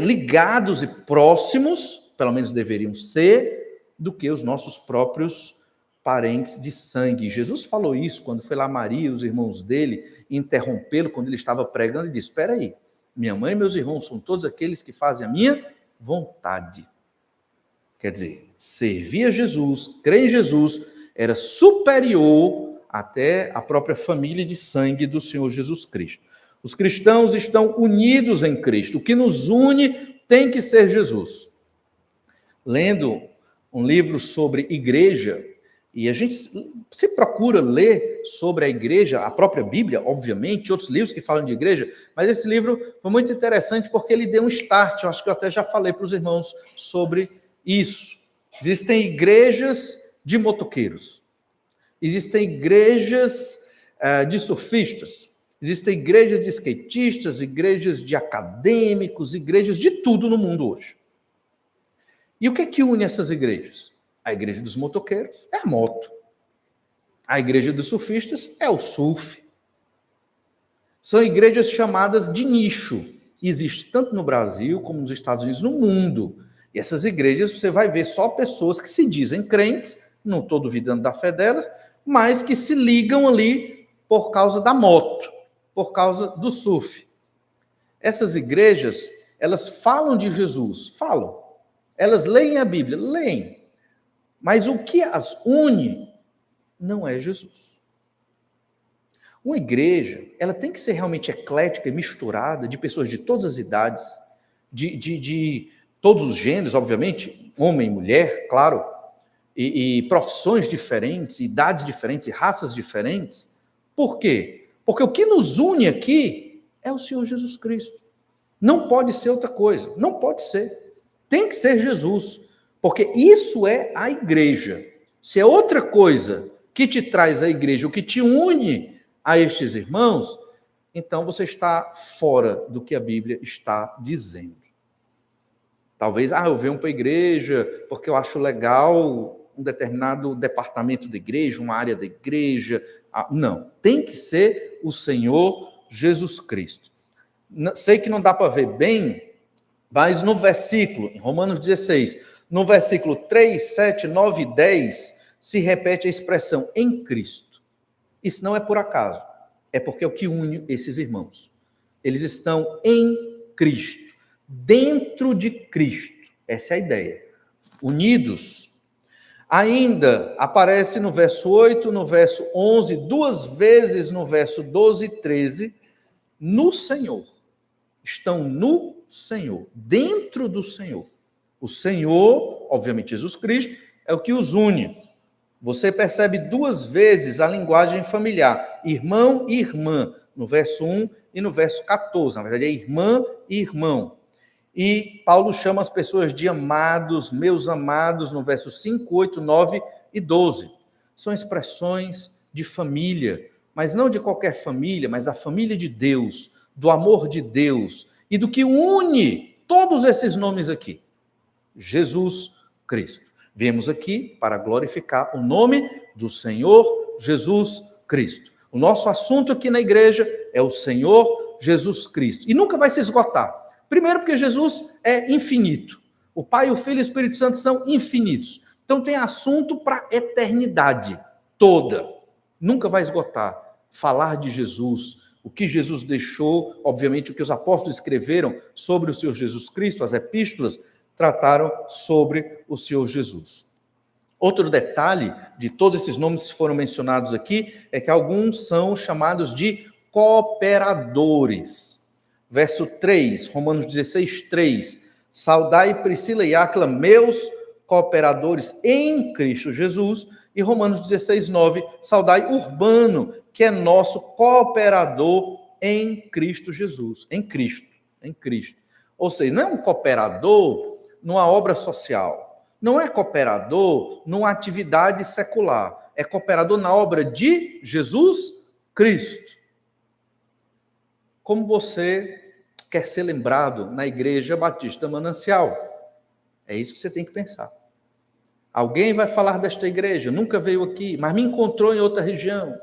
Speaker 1: ligados e próximos, pelo menos deveriam ser, do que os nossos próprios parentes de sangue. Jesus falou isso quando foi lá Maria e os irmãos dele interrompê-lo quando ele estava pregando e disse, espera aí, minha mãe e meus irmãos são todos aqueles que fazem a minha vontade. Quer dizer, servir a Jesus, crer em Jesus, era superior até a própria família de sangue do Senhor Jesus Cristo. Os cristãos estão unidos em Cristo. O que nos une tem que ser Jesus. Lendo um livro sobre igreja, e a gente se procura ler sobre a igreja, a própria Bíblia, obviamente, outros livros que falam de igreja, mas esse livro foi muito interessante porque ele deu um start, eu acho que eu até já falei para os irmãos sobre isso. Existem igrejas de motoqueiros. Existem igrejas de surfistas, existem igrejas de skatistas, igrejas de acadêmicos, igrejas de tudo no mundo hoje. E o que é que une essas igrejas? A igreja dos motoqueiros é a moto. A igreja dos surfistas é o surf. São igrejas chamadas de nicho. Existe tanto no Brasil como nos Estados Unidos, no mundo. E essas igrejas você vai ver só pessoas que se dizem crentes, não estou duvidando da fé delas, mas que se ligam ali por causa da moto, por causa do surf. Essas igrejas, elas falam de Jesus, falam. Elas leem a Bíblia, leem. Mas o que as une não é Jesus. Uma igreja, ela tem que ser realmente eclética e misturada, de pessoas de todas as idades, de todos os gêneros, obviamente, homem e mulher, claro, e profissões diferentes, idades diferentes, e raças diferentes. Por quê? Porque o que nos une aqui é o Senhor Jesus Cristo. Não pode ser outra coisa, não pode ser. Tem que ser Jesus. Porque isso é a igreja. Se é outra coisa que te traz a igreja, o que te une a estes irmãos, então você está fora do que a Bíblia está dizendo. Talvez, eu venho para a igreja porque eu acho legal um determinado departamento da igreja, uma área da igreja. Não, tem que ser o Senhor Jesus Cristo. Sei que não dá para ver bem, mas no versículo, em Romanos 16, no versículo 3, 7, 9 e 10, se repete a expressão em Cristo. Isso não é por acaso, é porque é o que une esses irmãos. Eles estão em Cristo, dentro de Cristo. Essa é a ideia. Unidos. Ainda aparece no verso 8, no verso 11, 2 vezes no verso 12 e 13, no Senhor. Estão no Senhor, dentro do Senhor. O Senhor, obviamente Jesus Cristo, é o que os une. Você percebe 2 vezes a linguagem familiar, irmão e irmã, no verso 1 e no verso 14. Na verdade, é irmã e irmão. E Paulo chama as pessoas de amados, meus amados, no verso 5, 8, 9 e 12. São expressões de família, mas não de qualquer família, mas da família de Deus, do amor de Deus e do que une todos esses nomes aqui. Jesus Cristo. Viemos aqui para glorificar o nome do Senhor Jesus Cristo. O nosso assunto aqui na igreja é o Senhor Jesus Cristo. E nunca vai se esgotar. Primeiro porque Jesus é infinito. O Pai, o Filho e o Espírito Santo são infinitos. Então tem assunto para a eternidade toda. Nunca vai esgotar. Falar de Jesus, o que Jesus deixou, obviamente o que os apóstolos escreveram sobre o Senhor Jesus Cristo, as epístolas, trataram sobre o Senhor Jesus. Outro detalhe de todos esses nomes que foram mencionados aqui é que alguns são chamados de cooperadores. Verso 3, Romanos 16, 3. Saudai Priscila e Áquila, meus cooperadores em Cristo Jesus. E Romanos 16, 9. Saudai Urbano, que é nosso cooperador em Cristo Jesus. Em Cristo. Ou seja, não é um cooperador numa obra social. Não é cooperador numa atividade secular. É cooperador na obra de Jesus Cristo. Como você quer ser lembrado na Igreja Batista Manancial? É isso que você tem que pensar. Alguém vai falar desta igreja, nunca veio aqui, mas me encontrou em outra região.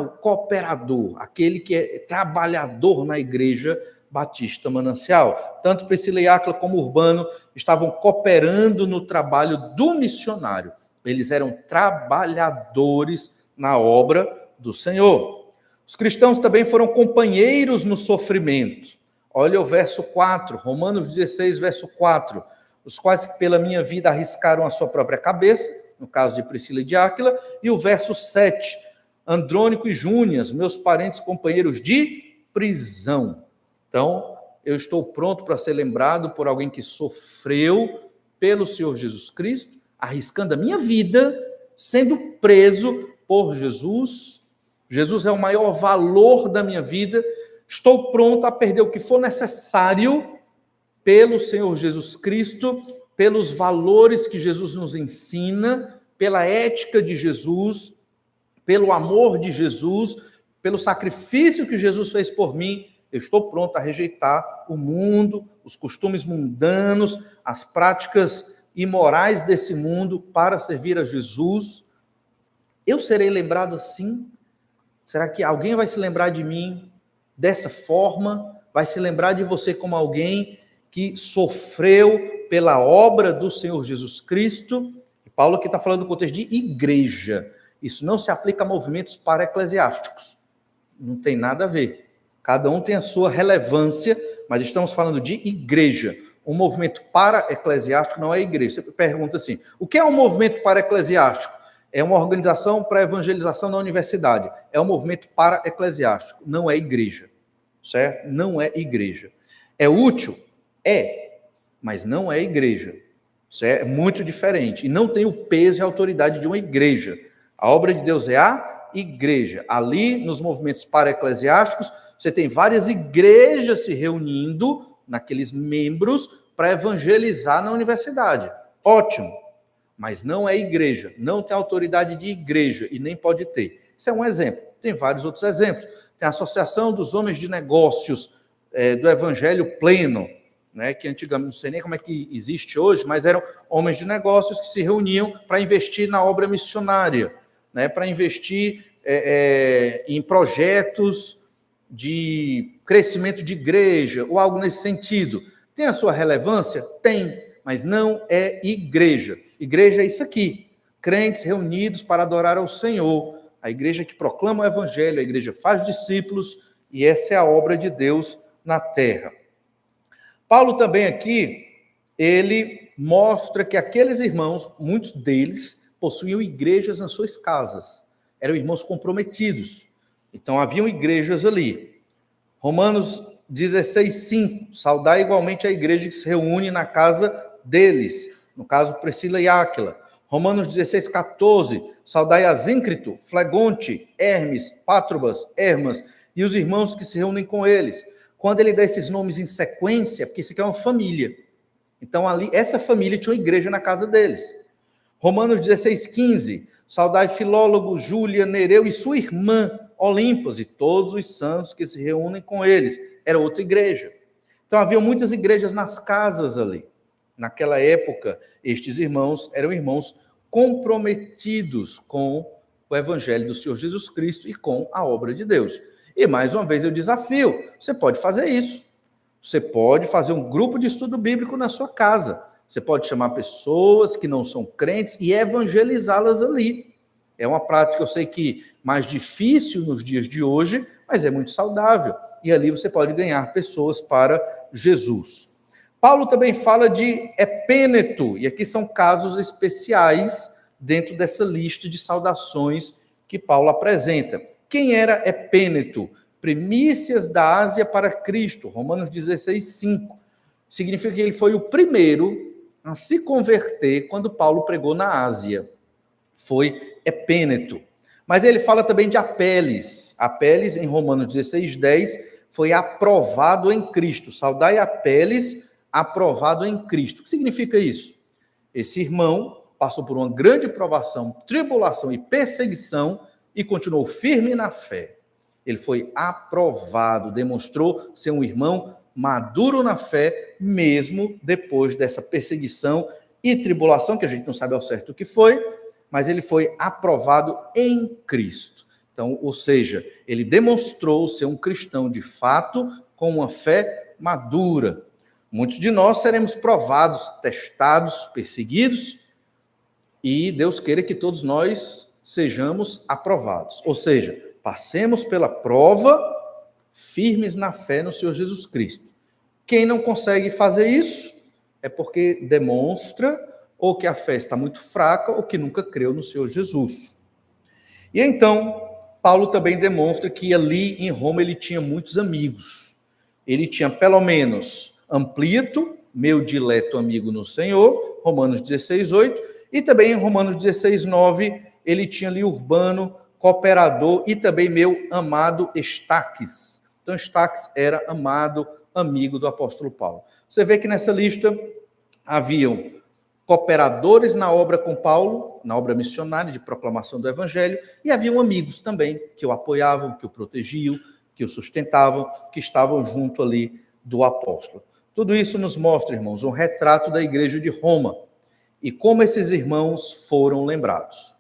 Speaker 1: O cooperador, aquele que é trabalhador na Igreja Batista Manancial. Tanto Priscila e Áquila como Urbano estavam cooperando no trabalho do missionário. Eles eram trabalhadores na obra do Senhor. Os cristãos também foram companheiros no sofrimento. Olha o verso 4, Romanos 16, verso 4. Os quais pela minha vida arriscaram a sua própria cabeça, no caso de Priscila e de Áquila. E o verso 7, Andrônico e Júnias, meus parentes companheiros de prisão. Então, eu estou pronto para ser lembrado por alguém que sofreu pelo Senhor Jesus Cristo, arriscando a minha vida, sendo preso por Jesus. Jesus é o maior valor da minha vida. Estou pronto a perder o que for necessário pelo Senhor Jesus Cristo, pelos valores que Jesus nos ensina, pela ética de Jesus, pelo amor de Jesus, pelo sacrifício que Jesus fez por mim. Eu estou pronto a rejeitar o mundo, os costumes mundanos, as práticas imorais desse mundo para servir a Jesus. Eu serei lembrado assim? Será que alguém vai se lembrar de mim dessa forma? Vai se lembrar de você como alguém que sofreu pela obra do Senhor Jesus Cristo? E Paulo aqui está falando do contexto de igreja. Isso não se aplica a movimentos para-eclesiásticos. Não tem nada a ver. Cada um tem a sua relevância, mas estamos falando de igreja. Um movimento para-eclesiástico não é igreja. Você pergunta assim, o que é um movimento para-eclesiástico? É uma organização para evangelização na universidade. É um movimento para-eclesiástico, não é igreja. Certo? Não é igreja. É útil? É, mas não é igreja. Certo? É muito diferente. E não tem o peso e a autoridade de uma igreja. A obra de Deus é a igreja. Ali, nos movimentos para-eclesiásticos, você tem várias igrejas se reunindo naqueles membros para evangelizar na universidade. Ótimo, mas não é igreja, não tem autoridade de igreja e nem pode ter. Isso é um exemplo, tem vários outros exemplos. Tem a Associação dos Homens de Negócios do Evangelho Pleno, né, que antigamente, não sei nem como é que existe hoje, mas eram homens de negócios que se reuniam para investir na obra missionária, né, para investir em projetos de crescimento de igreja, ou algo nesse sentido. Tem a sua relevância? Tem, mas não é igreja. Igreja é isso aqui, crentes reunidos para adorar ao Senhor, a igreja que proclama o Evangelho, a igreja faz discípulos, e essa é a obra de Deus na terra. Paulo também aqui, ele mostra que aqueles irmãos, muitos deles, possuíam igrejas nas suas casas, eram irmãos comprometidos, então haviam igrejas ali. Romanos 16:5, saudai igualmente a igreja que se reúne na casa deles, no caso Priscila e Áquila. Romanos 16:14, saudai Asíncrito, Flegonte, Hermes, Pátrobas, Hermas e os irmãos que se reúnem com eles. Quando ele dá esses nomes em sequência, porque isso aqui é uma família. Então, ali, essa família tinha uma igreja na casa deles. Romanos 16:15, saudai Filólogo, Júlia, Nereu e sua irmã, Olimpas, e todos os santos que se reúnem com eles. Era outra igreja. Então, havia muitas igrejas nas casas ali. Naquela época, estes irmãos eram irmãos comprometidos com o Evangelho do Senhor Jesus Cristo e com a obra de Deus. E, mais uma vez, eu desafio, você pode fazer isso. Você pode fazer um grupo de estudo bíblico na sua casa. Você pode chamar pessoas que não são crentes e evangelizá-las ali. É uma prática, eu sei que mais difícil nos dias de hoje, mas é muito saudável. E ali você pode ganhar pessoas para Jesus. Paulo também fala de epêneto, e aqui são casos especiais dentro dessa lista de saudações que Paulo apresenta. Quem era epêneto? Primícias da Ásia para Cristo, Romanos 16:5. Significa que ele foi o primeiro a se converter quando Paulo pregou na Ásia. Foi epêneto. Mas ele fala também de Apeles. Apeles, em Romanos 16:10, foi aprovado em Cristo. Saudai Apeles, aprovado em Cristo. O que significa isso? Esse irmão passou por uma grande provação, tribulação e perseguição e continuou firme na fé. Ele foi aprovado, demonstrou ser um irmão maduro na fé, mesmo depois dessa perseguição e tribulação, que a gente não sabe ao certo o que foi, mas ele foi aprovado em Cristo. Então, ou seja, ele demonstrou ser um cristão de fato, com uma fé madura. Muitos de nós seremos provados, testados, perseguidos, e Deus queira que todos nós sejamos aprovados. Ou seja, passemos pela prova, firmes na fé no Senhor Jesus Cristo. Quem não consegue fazer isso é porque demonstra ou que a fé está muito fraca ou que nunca creu no Senhor Jesus. E então, Paulo também demonstra que ali em Roma ele tinha muitos amigos. Ele tinha pelo menos Amplíato, meu dileto amigo no Senhor, Romanos 16:8, e também em Romanos 16:9, ele tinha ali Urbano, cooperador, e também meu amado Estaques. Então, Estaques era amado amigo do apóstolo Paulo. Você vê que nessa lista haviam cooperadores na obra com Paulo, na obra missionária de proclamação do Evangelho, e haviam amigos também que o apoiavam, que o protegiam, que o sustentavam, que estavam junto ali do apóstolo. Tudo isso nos mostra, irmãos, um retrato da igreja de Roma e como esses irmãos foram lembrados.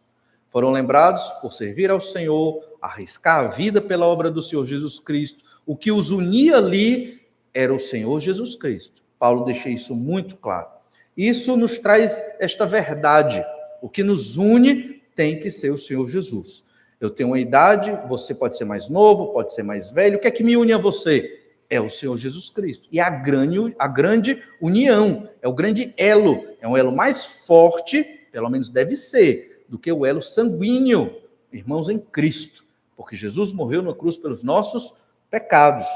Speaker 1: Foram lembrados por servir ao Senhor, arriscar a vida pela obra do Senhor Jesus Cristo. O que os unia ali era o Senhor Jesus Cristo. Paulo deixa isso muito claro. Isso nos traz esta verdade. O que nos une tem que ser o Senhor Jesus. Eu tenho uma idade, você pode ser mais novo, pode ser mais velho. O que é que me une a você? É o Senhor Jesus Cristo. E a grande união, é o grande elo, é um elo mais forte, pelo menos deve ser, do que o elo sanguíneo, irmãos em Cristo. Porque Jesus morreu na cruz pelos nossos pecados.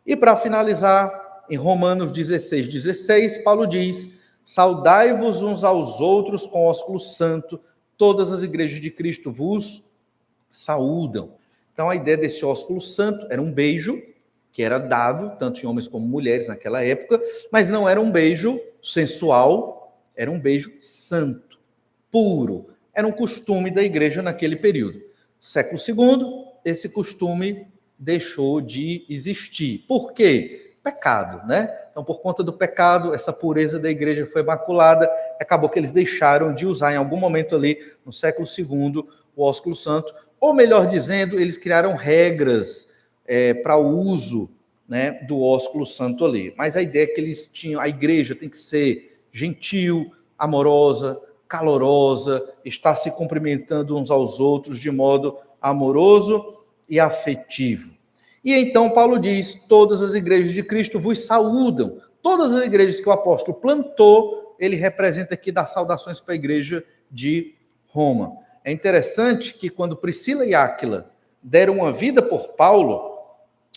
Speaker 1: E para finalizar, em Romanos 16:16, Paulo diz: saudai-vos uns aos outros com ósculo santo, todas as igrejas de Cristo vos saúdam. Então a ideia desse ósculo santo era um beijo, que era dado, tanto em homens como mulheres naquela época, mas não era um beijo sensual, Era um beijo santo, puro. Era um costume da igreja naquele período. Século II, esse costume deixou de existir. Por quê? Pecado, né? Então, por conta do pecado, essa pureza da igreja foi maculada, acabou que eles deixaram de usar em algum momento ali, no século II, o ósculo santo, ou melhor dizendo, eles criaram regras para o uso, né, do ósculo santo ali. Mas a ideia é que eles tinham, a igreja tem que ser gentil, amorosa, calorosa, estar se cumprimentando uns aos outros de modo amoroso e afetivo. E então Paulo diz, todas as igrejas de Cristo vos saúdam. Todas as igrejas que o apóstolo plantou, ele representa aqui das saudações para a igreja de Roma. É interessante que quando Priscila e Áquila deram uma vida por Paulo,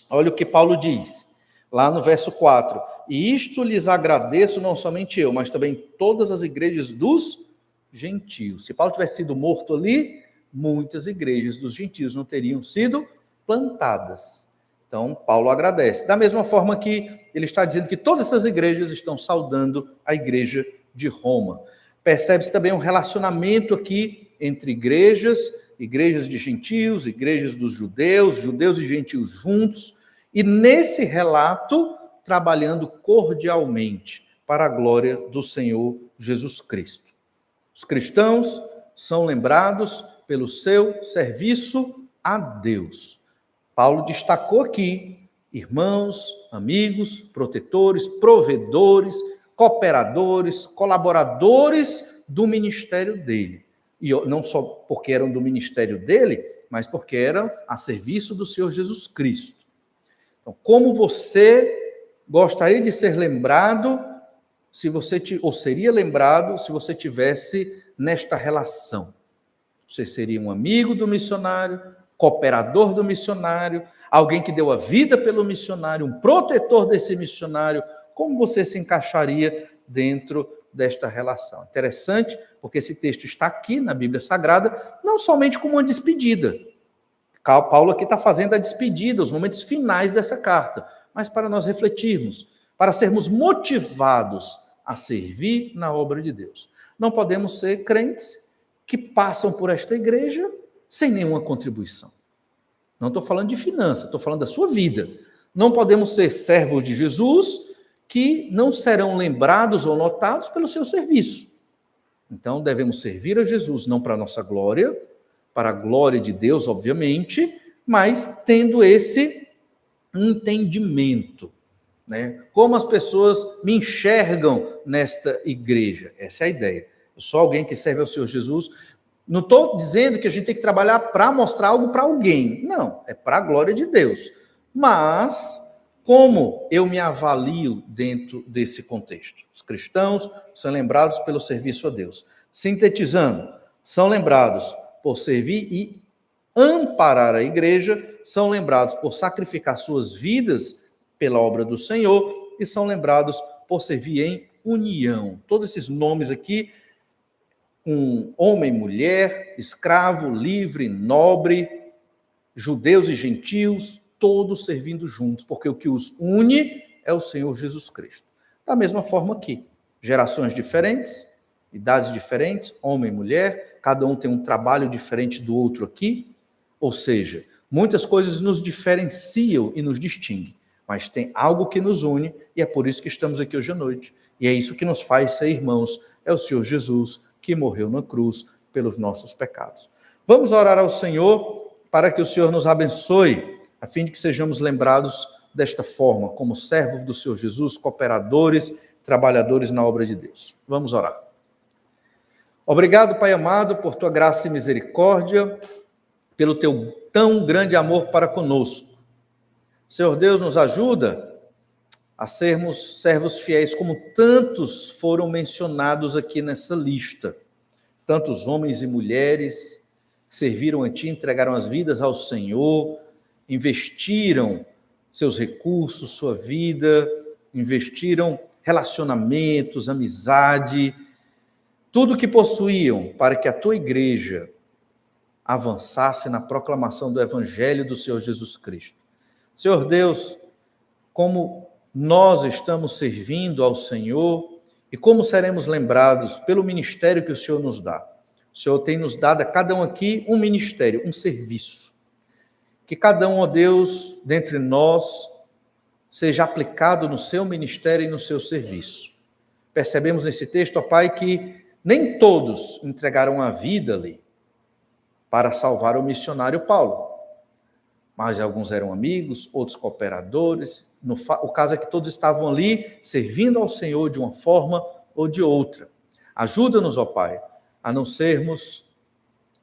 Speaker 1: olha o que Paulo diz, lá no verso 4. E isto lhes agradeço, não somente eu, mas também todas as igrejas dos gentios. Se Paulo tivesse sido morto ali, muitas igrejas dos gentios não teriam sido plantadas. Então, Paulo agradece. Da mesma forma que ele está dizendo que todas essas igrejas estão saudando a igreja de Roma. Percebe-se também um relacionamento aqui entre igrejas de gentios, igrejas dos judeus, judeus e gentios juntos, e nesse relato, trabalhando cordialmente para a glória do Senhor Jesus Cristo. Os cristãos são lembrados pelo seu serviço a Deus. Paulo destacou aqui irmãos, amigos, protetores, provedores, cooperadores, colaboradores do ministério dele. E não só porque eram do ministério dele, mas porque eram a serviço do Senhor Jesus Cristo. Então, como você gostaria de ser lembrado, ou seria lembrado se você tivesse nesta relação? Você seria um amigo do missionário, cooperador do missionário, alguém que deu a vida pelo missionário, um protetor desse missionário. Como você se encaixaria dentro desta relação? Interessante, porque esse texto está aqui na Bíblia Sagrada, não somente como uma despedida. Paulo aqui está fazendo a despedida, os momentos finais dessa carta, mas para nós refletirmos, para sermos motivados a servir na obra de Deus. Não podemos ser crentes que passam por esta igreja sem nenhuma contribuição. Não estou falando de finanças, estou falando da sua vida. Não podemos ser servos de Jesus que não serão lembrados ou notados pelo seu serviço. Então, devemos servir a Jesus, não para a nossa glória, para a glória de Deus, obviamente, mas tendo esse entendimento, né? Como as pessoas me enxergam nesta igreja. Essa é a ideia. Eu sou alguém que serve ao Senhor Jesus. Não estou dizendo que a gente tem que trabalhar para mostrar algo para alguém. Não, é para a glória de Deus. Mas, como eu me avalio dentro desse contexto? Os cristãos são lembrados pelo serviço a Deus. Sintetizando, são lembrados por servir e amparar a igreja, são lembrados por sacrificar suas vidas pela obra do Senhor e são lembrados por servir em união. Todos esses nomes aqui, um homem, mulher, escravo, livre, nobre, judeus e gentios, todos servindo juntos, porque o que os une é o Senhor Jesus Cristo. Da mesma forma aqui, gerações diferentes, idades diferentes, homem e mulher, cada um tem um trabalho diferente do outro aqui, ou seja, muitas coisas nos diferenciam e nos distinguem, mas tem algo que nos une e é por isso que estamos aqui hoje à noite. E é isso que nos faz ser irmãos, é o Senhor Jesus que morreu na cruz pelos nossos pecados. Vamos orar ao Senhor para que o Senhor nos abençoe, a fim de que sejamos lembrados desta forma, como servos do Senhor Jesus, cooperadores, trabalhadores na obra de Deus. Vamos orar. Obrigado, Pai amado, por tua graça e misericórdia, pelo teu tão grande amor para conosco. Senhor Deus, nos ajuda a sermos servos fiéis, como tantos foram mencionados aqui nessa lista. Tantos homens e mulheres serviram a Ti, entregaram as vidas ao Senhor, investiram seus recursos, sua vida, investiram relacionamentos, amizade, tudo o que possuíam para que a Tua igreja avançasse na proclamação do Evangelho do Senhor Jesus Cristo. Senhor Deus, como nós estamos servindo ao Senhor E como seremos lembrados pelo ministério que o Senhor nos dá? O Senhor tem nos dado a cada um aqui um ministério, um serviço. Que cada um, ó Deus, dentre nós, seja aplicado no seu ministério e no seu serviço. Percebemos nesse texto, ó Pai, que nem todos entregaram a vida ali para salvar o missionário Paulo. Mas alguns eram amigos, outros cooperadores. O caso é que todos estavam ali servindo ao Senhor de uma forma ou de outra. Ajuda-nos, ó Pai, a não sermos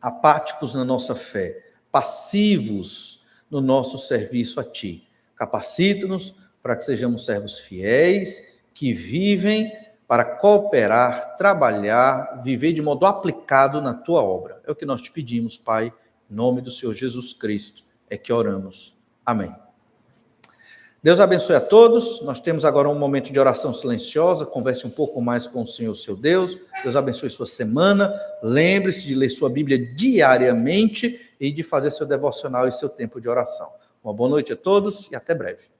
Speaker 1: apáticos na nossa fé, passivos no nosso serviço a Ti. Capacita-nos para que sejamos servos fiéis, que vivem para cooperar, trabalhar, viver de modo aplicado na Tua obra. É o que nós te pedimos, Pai, em nome do Senhor Jesus Cristo, é que oramos. Amém. Deus abençoe a todos. Nós temos agora um momento de oração silenciosa. Converse um pouco mais com o Senhor, seu Deus. Deus abençoe sua semana. Lembre-se de ler sua Bíblia diariamente e de fazer seu devocional e seu tempo de oração. Uma boa noite a todos e até breve.